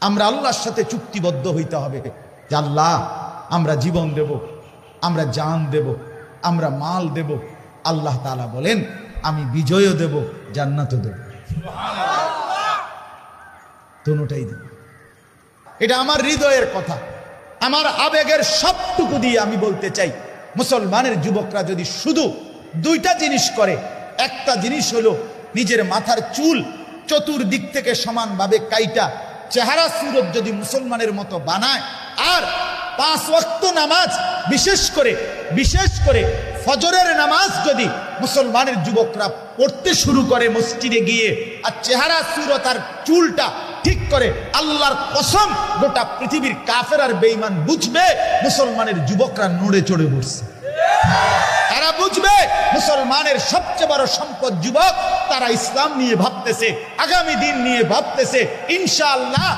আমরা আল্লাহর সাথে চুক্তিবদ্ধ হইতে হবে যে আল্লাহ আমরা জীবন দেব, আমরা জান দেব, আমরা মাল দেব। আল্লাহ তাআলা বলেন আমি বিজয়ও দেব, জান্নাতও দেব, দুটোটাই দেব। এটা আমার হৃদয়ের কথা, আমার আবেগের সবটুকু দিয়ে আমি বলতে চাই, মুসলমানের যুবকরা যদি শুধু দুইটা জিনিস করে, একটা জিনিস হলো নিজের মাথার চুল চতুর্দিক থেকে সমানভাবে কাইটা চেহারা সুরত যদি মুসলমানের মতো বানায়, আর 5 ওয়াক্ত নামাজ বিশেষ করে ফজরের নামাজ যদি মুসলমানের যুবকরা পড়তে শুরু করে মসজিদে গিয়ে, আর চেহারা সুরত আর চুলটা ঠিক করে, আল্লাহর কসম গোটা পৃথিবীর কাফের আর বেঈমান বুঝবে মুসলমানের যুবকরা নড়ে চড়ে বসছে। তারা বুঝবে মুসলমানের সবচেয়ে বড় সম্পদ যুবক, তারা ইসলাম নিয়ে ভাবতেছে, আগামী দিন নিয়ে ভাবতেছে। ইনশাআল্লাহ